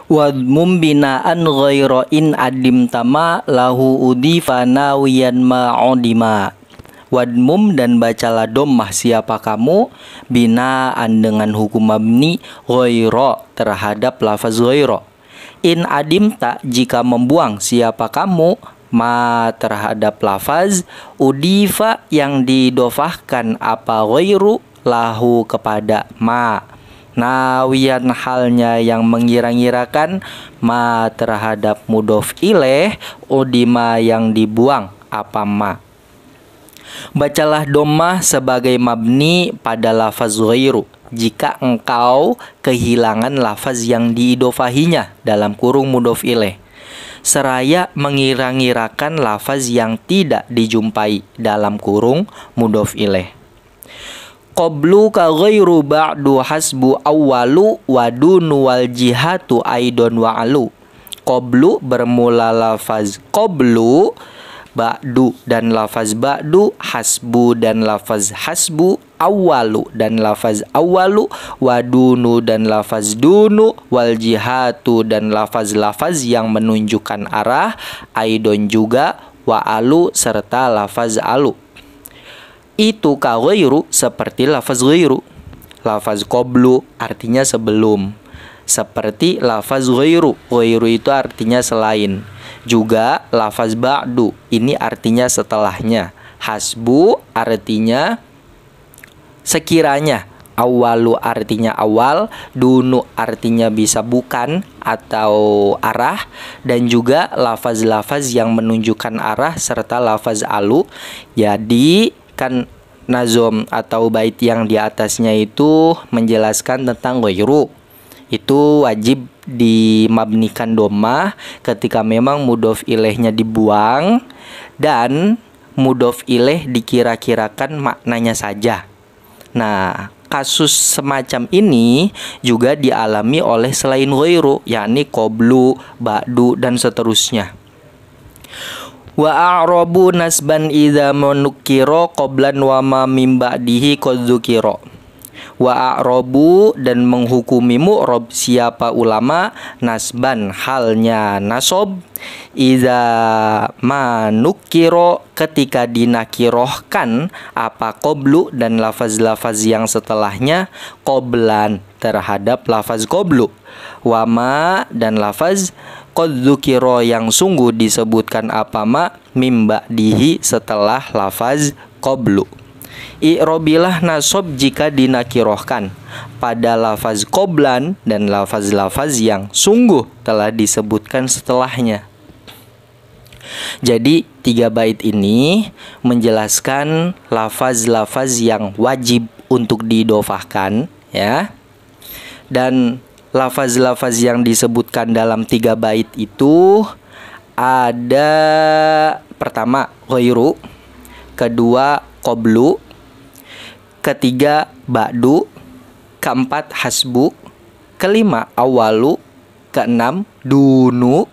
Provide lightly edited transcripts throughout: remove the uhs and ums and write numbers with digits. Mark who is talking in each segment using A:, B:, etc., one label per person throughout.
A: Wadmum binaan ghaira in adim tama lahu udifa nawiyan ma'udima. Wadmum dan bacalah dommah siapa kamu binaan dengan hukum mabni ghaira terhadap lafaz ghaira. In adim tak jika membuang siapa kamu ma terhadap lafaz udifa yang didofahkan apa ghairu lahu kepada ma. Nawiyan halnya yang mengira-ngirakan ma terhadap mudhof ilaih udima yang dibuang apa ma. Bacalah dommah sebagai mabni pada lafaz ghairu jika engkau kehilangan lafaz yang diidofahinya dalam kurung mudhof ilaih seraya mengira-ngirakan lafaz yang tidak dijumpai dalam kurung mudhof ilaih. Qablu ka ghairu ba'du hasbu awwalu wa dunu wal jihatu aidon wa alu. Qablu bermula lafaz qablu, ba'du dan lafaz ba'du, hasbu dan lafaz hasbu, awwalu dan lafaz awwalu, wa dunu dan lafaz dunu, wal jihatu dan lafaz-lafaz yang menunjukkan arah, aidon juga, wa alu serta lafaz alu. Itu ka ghairu seperti lafaz ghairu. Lafaz qablu artinya sebelum. Seperti lafaz ghairu. Ghairu itu artinya selain. Juga lafaz ba'du ini artinya setelahnya. Hasbu artinya sekiranya. Awalu artinya awal, dunu artinya bisa bukan atau arah, dan juga lafaz-lafaz yang menunjukkan arah serta lafaz alu. Jadi kan nazom atau bait yang di atasnya itu menjelaskan tentang ghairu. Itu wajib dimabnikan dommah ketika memang mudhof ilaihnya dibuang dan mudhof ilaih dikira-kirakan maknanya saja. Nah, kasus semacam ini juga dialami oleh selain ghairu, yakni qablu, ba'du dan seterusnya. Wa a'rabu nasban idza munukiro qablan wa ma mim ba'dihi qad dzukira. Wa a'rabu dan menghukumi mu'rab siapa ulama nasban halnya nasob idza manukiro ketika dinakirohkan apa qablu dan lafaz-lafaz yang setelahnya qablan terhadap lafaz qablu, wa ma dan lafaz qad dzukira yang sungguh disebutkan apa ma mim ba'dihi setelah lafaz qablu. I'robilah nasob jika dinakirohkan pada lafaz qablan dan lafaz-lafaz yang sungguh telah disebutkan setelahnya. Jadi 3 bait ini menjelaskan lafaz-lafaz yang wajib untuk diidofahkan ya. Dan lafaz-lafaz yang disebutkan dalam 3 bait itu ada pertama ghairu, kedua qablu, ketiga ba'du, keempat hasbu, kelima awalu, keenam dunu,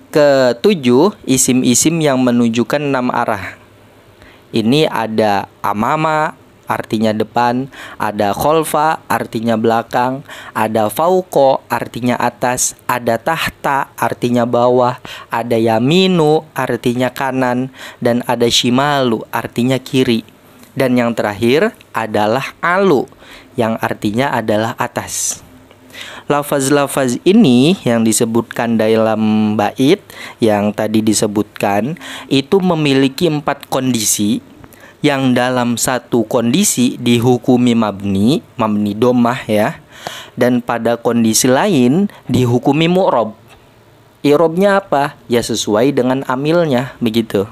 A: ketujuh isim-isim yang menunjukkan 6 arah. Ini ada amama artinya depan, ada kholfa artinya belakang, ada fauqo artinya atas, ada tahta artinya bawah, ada yaminu artinya kanan, dan ada shimalu artinya kiri. Dan yang terakhir adalah alu yang artinya adalah atas. Lafaz-lafaz ini yang disebutkan dalam bait yang tadi disebutkan itu memiliki 4 kondisi, yang dalam satu kondisi dihukumi mabni dommah ya, dan pada kondisi lain dihukumi mu'rob. I'robnya apa? Ya sesuai dengan amilnya begitu.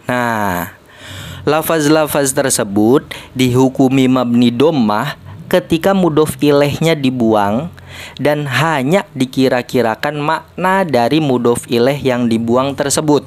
A: Nah, lafaz-lafaz tersebut dihukumi mabni dommah ketika mudhof ilaihnya dibuang dan hanya dikira-kirakan makna dari mudhof ilaih yang dibuang tersebut.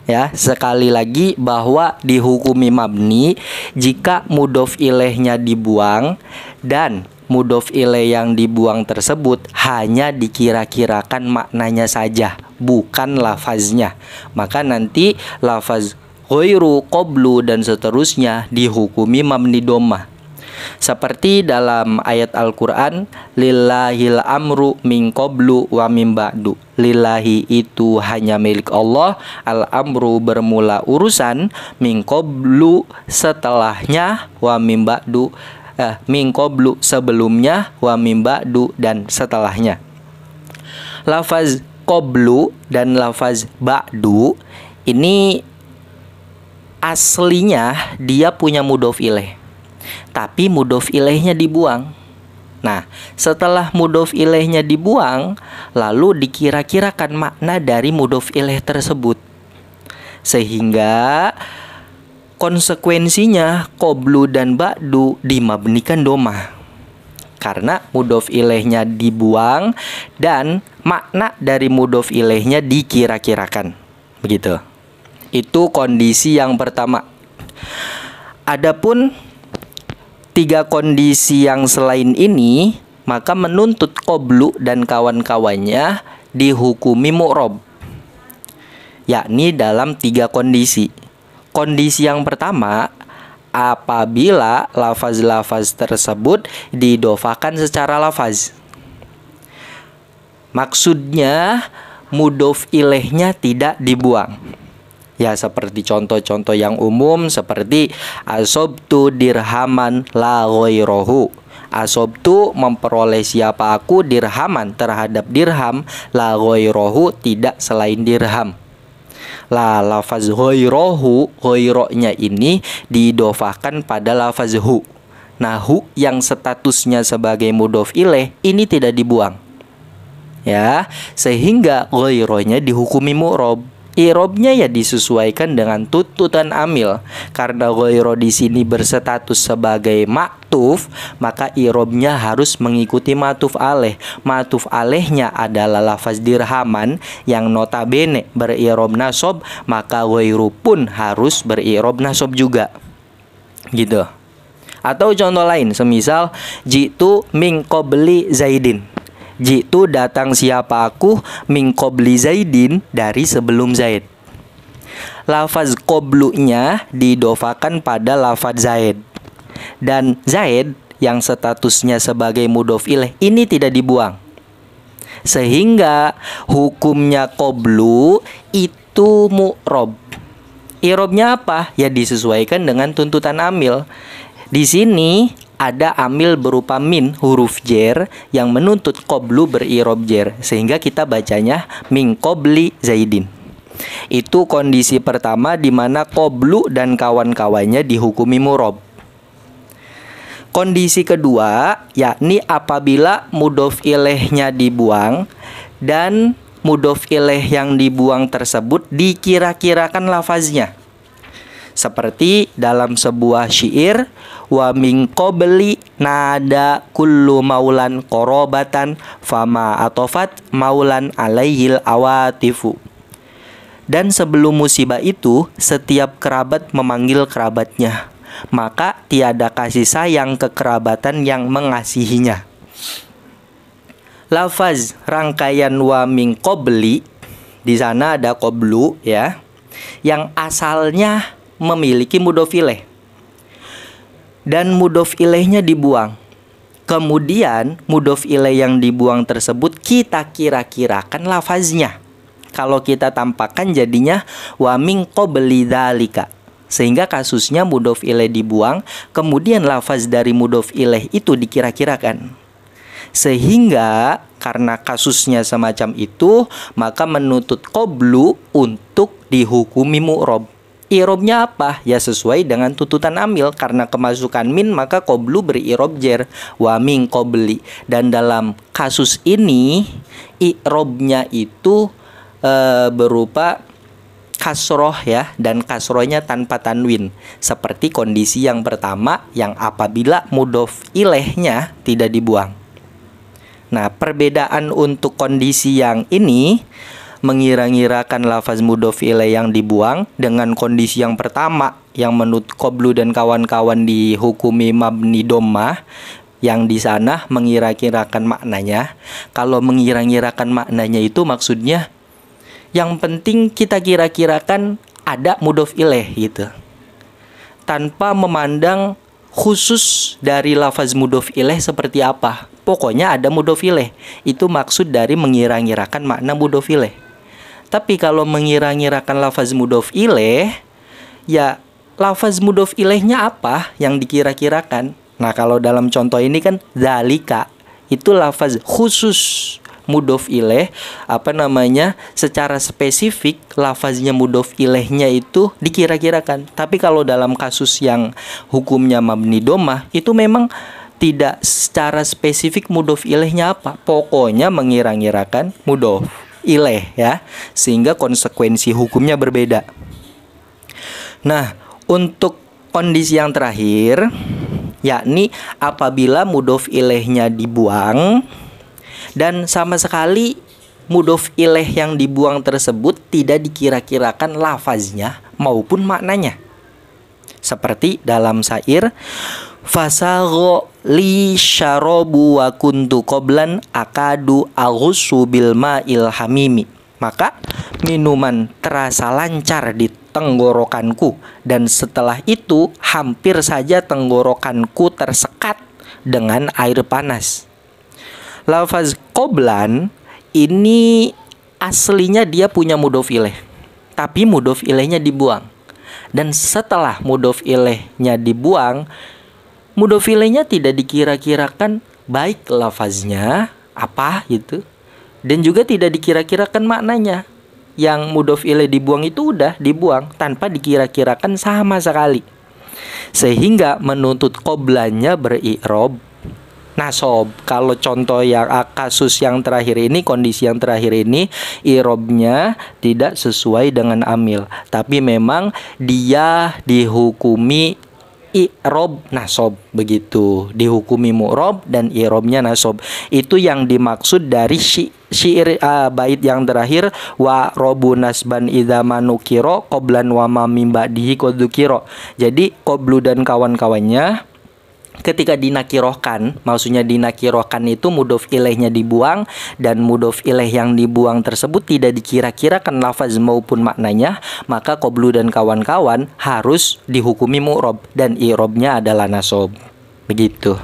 A: Ya, sekali lagi bahwa dihukumi mabni jika mudhof ilaihnya dibuang dan mudhof ilaih yang dibuang tersebut hanya dikira-kirakan maknanya saja, bukan lafaznya. Maka nanti lafaz ghairu, qablu dan seterusnya dihukumi mabni dommah. Seperti dalam ayat Al-Quran, lillahil amru min qablu wa min ba'du. Lillahi itu hanya milik Allah, al-amru bermula urusan, min qablu setelahnya, wa min ba'du min qablu sebelumnya, wa min ba'du dan setelahnya. Lafaz qablu dan lafaz ba'du ini aslinya dia punya mudhof ilaih, tapi mudhof ilaihnya dibuang. Nah, setelah mudhof ilaihnya dibuang, lalu dikira-kirakan makna dari mudhof ilaih tersebut, sehingga konsekuensinya qablu dan ba'du dimabnikan domah, karena mudhof ilaihnya dibuang dan makna dari mudhof ilaihnya dikira-kirakan. Begitu. Itu kondisi yang pertama. Adapun 3 kondisi yang selain ini, maka menuntut qablu dan kawan-kawannya dihukumi mu'rob, yakni dalam 3 kondisi. Kondisi yang pertama, apabila lafaz-lafaz tersebut didofakan secara lafaz. Maksudnya mudhof ilaihnya tidak dibuang. Ya, seperti contoh-contoh yang umum seperti asobtu dirhaman la ghairahu. Asobtu memperoleh siapa aku dirhaman terhadap dirham, la ghairahu tidak selain dirham. La lafaz ghairahu, ghairahnya ini diidofahkan pada lafaz hu. Nah, hu yang statusnya sebagai mudhof ilaih ini tidak dibuang. Ya, sehingga ghairahnya dihukumi mu'rob. I'robnya ya disesuaikan dengan tuntutan amil. Karena ghairah di sini berstatus sebagai maktuf, maka i'robnya harus mengikuti ma'tuf alaih. Ma'tuf alaihnya adalah lafaz dirhaman yang notabene beri'rob nasab, maka ghairu pun harus beri'rob nasab juga. Gitu. Atau contoh lain, semisal jitu min qabli zaidin. Jitu datang siapa aku min qabli zaidin dari sebelum Zaid. Lafaz qablunya didofakan pada lafaz Zaid. Dan Zaid yang statusnya sebagai mudhof ilaih ini tidak dibuang. Sehingga hukumnya qablu itu mu'rob. I'robnya apa? Ya disesuaikan dengan tuntutan amil. Di sini ada amil berupa min huruf jer yang menuntut qablu beri'rob jer, sehingga kita bacanya min qabli zaidin. Itu kondisi pertama di mana qablu dan kawan-kawannya dihukumi mu'rob. Kondisi kedua yakni apabila mudhof ilaihnya dibuang dan mudhof ilaih yang dibuang tersebut dikira-kirakan lafaznya. Seperti dalam sebuah syair, wa min qabli nada kullu maulan qorobatan fama atofat maulan alaihil awatifu. Dan sebelum musibah itu, setiap kerabat memanggil kerabatnya, maka tiada kasih sayang kekerabatan yang mengasihinya. Lafaz rangkaian wa min qabli, di sana ada qablu ya, yang asalnya memiliki mudhof ilaih dan mudhof ilaihnya dibuang. Kemudian mudhof ilaih yang dibuang tersebut kita kira-kirakan lafaznya. Kalau kita tampakkan jadinya wa min qabli dzalika. Sehingga kasusnya mudhof ilaih dibuang, kemudian lafaz dari mudhof ilaih itu dikira-kirakan. Sehingga karena kasusnya semacam itu, maka menuntut qablu untuk dihukumi mu'rob. I'robnya apa? Ya sesuai dengan tuntutan amil. Karena kemasukan min, maka qablu beri'rob jer, wa min qabli. Dan dalam kasus ini i'robnya itu berupa kasroh ya, dan kasrohnya tanpa tanwin. Seperti kondisi yang pertama yang apabila mudhof ilaihnya tidak dibuang. Nah, perbedaan untuk kondisi yang ini mengira-ngirakan lafaz mudhof ilaih yang dibuang dengan kondisi yang pertama yang menurut qablu dan kawan-kawan dihukumi mabni dhammah, yang di sana mengira-kirakan maknanya. Kalau mengira-ngirakan maknanya itu maksudnya yang penting kita kira-kirakan ada mudhof ilaih gitu, tanpa memandang khusus dari lafaz mudhof ilaih seperti apa? Pokoknya ada mudhof ilaih. Itu maksud dari mengira-ngirakan makna mudhof ilaih. Tapi kalau mengira-ngirakan lafaz mudhof ilaih, ya lafaz mudhof ilaihnya apa yang dikira-kirakan? Nah, kalau dalam contoh ini kan zalika, itu lafaz khusus mudhof ilaih, secara spesifik lafaznya mudhof ilaihnya itu dikira-kirakan. Tapi kalau dalam kasus yang hukumnya mabni dhammah, itu memang tidak secara spesifik mudhof ilaihnya apa. Pokoknya mengira-ngirakan mudhof ilaih ya, sehingga konsekuensi hukumnya berbeda. Nah, untuk kondisi yang terakhir, yakni apabila mudhof ilaihnya dibuang dan sama sekali mudhof ilaih yang dibuang tersebut tidak dikira-kirakan lafaznya maupun maknanya. Seperti dalam syair, fasagho li syarabu wa kuntu qoblan akadu aghussu bil ma'il hamimi. Maka minuman terasa lancar di tenggorokanku, dan setelah itu hampir saja tenggorokanku tersekat dengan air panas. Lafaz qoblan ini aslinya dia punya mudhof ilaih, tapi mudhof ilaihnya dibuang. Dan setelah mudhof ilaihnya dibuang, mudhof ilaihnya tidak dikira-kirakan baik lafaznya apa gitu, dan juga tidak dikira-kirakan maknanya. Yang mudhof ilaih dibuang itu udah dibuang tanpa dikira-kirakan sama sekali, sehingga menuntut qoblannya beri'rob nasob. Kalau contoh yang kasus yang terakhir ini, kondisi yang terakhir ini, i'robnya tidak sesuai dengan amil, tapi memang dia dihukumi i'rob nasob, begitu, dihukumi mu'rob dan i'robnya nasob. Itu yang dimaksud dari syair bait yang terakhir, wa robu nasban idza manukiro qoblan wa ma mim ba'dihi qadzukiro. Jadi qoblu dan kawan-kawannya ketika dinakirohkan, maksudnya dinakirohkan itu mudhof ilaihnya dibuang, dan mudhof ilaih yang dibuang tersebut tidak dikira-kirakan lafaz maupun maknanya, maka qoblu dan kawan-kawan harus dihukumi mu'rob dan i'robnya adalah nasob. Begitu.